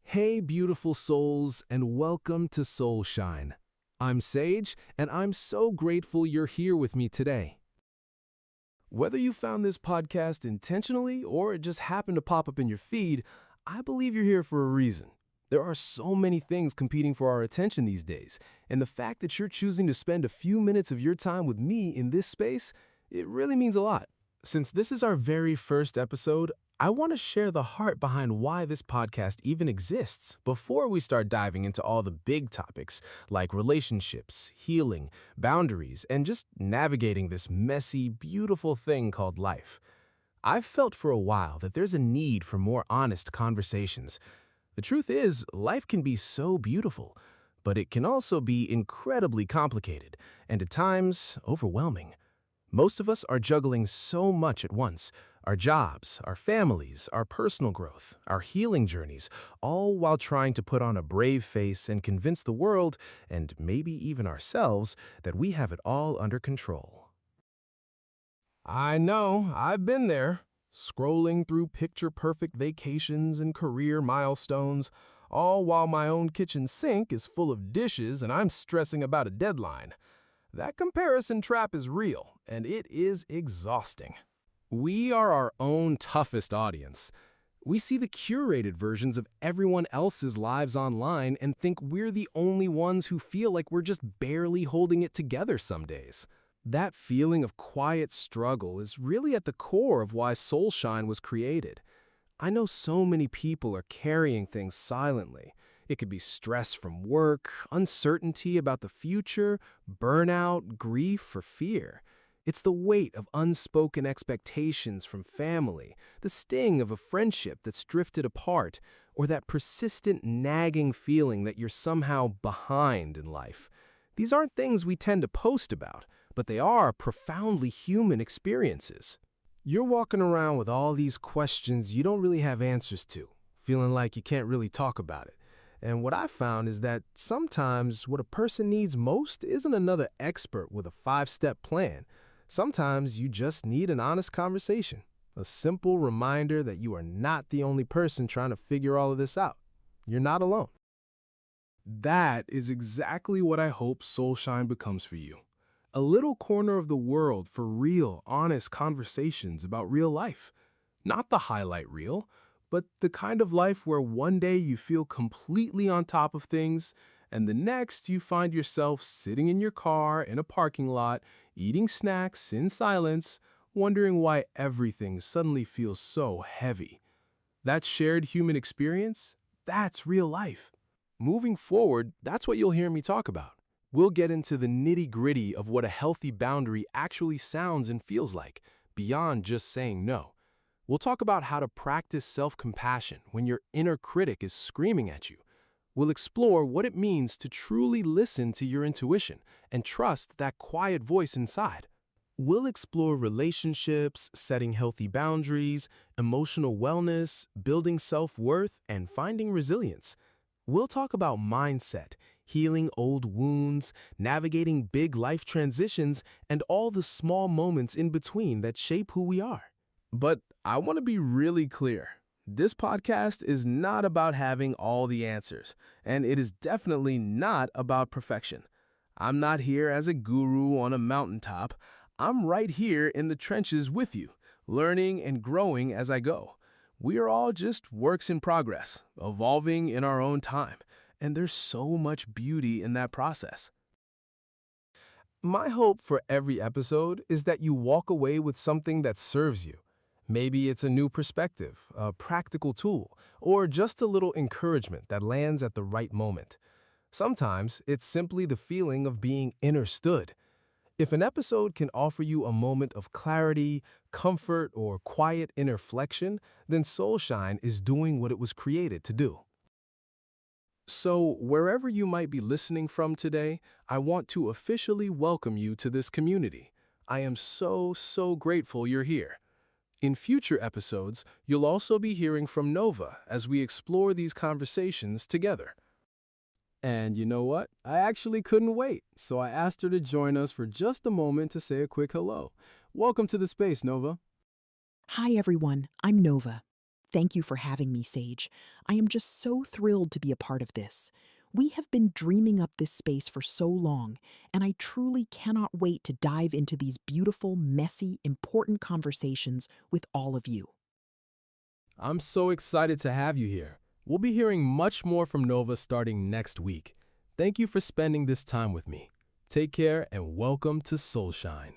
Hey, beautiful souls, and welcome to SoulShine. I'm Sage, and I'm so grateful you're here with me today. Whether you found this podcast intentionally or it just happened to pop up in your feed, I believe you're here for a reason. There are so many things competing for our attention these days, and the fact that you're choosing to spend a few minutes of your time with me in this space, it really means a lot. Since this is our very first episode, I want to share the heart behind why this podcast even exists before we start diving into all the big topics like relationships, healing, boundaries, and just navigating this messy, beautiful thing called life. I've felt for a while that there's a need for more honest conversations. The truth is, life can be so beautiful, but it can also be incredibly complicated and at times overwhelming. Most of us are juggling so much at once: our jobs, our families, our personal growth, our healing journeys, all while trying to put on a brave face and convince the world, and maybe even ourselves, that we have it all under control. I know, I've been there, scrolling through picture-perfect vacations and career milestones, all while my own kitchen sink is full of dishes and I'm stressing about a deadline. That comparison trap is real, and it is exhausting. We are our own toughest audience. We see the curated versions of everyone else's lives online and think we're the only ones who feel like we're just barely holding it together some days. That feeling of quiet struggle is really at the core of why SoulShine was created. I know so many people are carrying things silently. It could be stress from work, uncertainty about the future, burnout, grief, or fear. It's the weight of unspoken expectations from family, the sting of a friendship that's drifted apart, or that persistent nagging feeling that you're somehow behind in life. These aren't things we tend to post about, but they are profoundly human experiences. You're walking around with all these questions you don't really have answers to, feeling like you can't really talk about it. And what I found is that sometimes what a person needs most isn't another expert with a 5-step plan. Sometimes you just need an honest conversation, a simple reminder that you are not the only person trying to figure all of this out. You're not alone. That is exactly what I hope SoulShine becomes for you. A little corner of the world for real, honest conversations about real life. Not the highlight reel, but the kind of life where one day you feel completely on top of things, and the next you find yourself sitting in your car in a parking lot, eating snacks in silence, wondering why everything suddenly feels so heavy. That shared human experience, that's real life. Moving forward, that's what you'll hear me talk about. We'll get into the nitty-gritty of what a healthy boundary actually sounds and feels like, beyond just saying no. We'll talk about how to practice self-compassion when your inner critic is screaming at you. We'll explore what it means to truly listen to your intuition and trust that quiet voice inside. We'll explore relationships, setting healthy boundaries, emotional wellness, building self-worth, and finding resilience. We'll talk about mindset, healing old wounds, navigating big life transitions, and all the small moments in between that shape who we are. But I want to be really clear. This podcast is not about having all the answers, and it is definitely not about perfection. I'm not here as a guru on a mountaintop. I'm right here in the trenches with you, learning and growing as I go. We are all just works in progress, evolving in our own time, and there's so much beauty in that process. My hope for every episode is that you walk away with something that serves you. Maybe it's a new perspective, a practical tool, or just a little encouragement that lands at the right moment. Sometimes it's simply the feeling of being understood. If an episode can offer you a moment of clarity, comfort, or quiet innerflection, then SoulShine is doing what it was created to do. So, wherever you might be listening from today, I want to officially welcome you to this community. I am so grateful you're here. In future episodes, you'll also be hearing from Nova as we explore these conversations together. And you know what? I actually couldn't wait, so I asked her to join us for just a moment to say a quick hello. Welcome to the space, Nova. Hi everyone, I'm Nova. Thank you for having me, Sage. I am just so thrilled to be a part of this. We have been dreaming up this space for so long, and I truly cannot wait to dive into these beautiful, messy, important conversations with all of you. I'm so excited to have you here. We'll be hearing much more from Nova starting next week. Thank you for spending this time with me. Take care and welcome to SoulShine.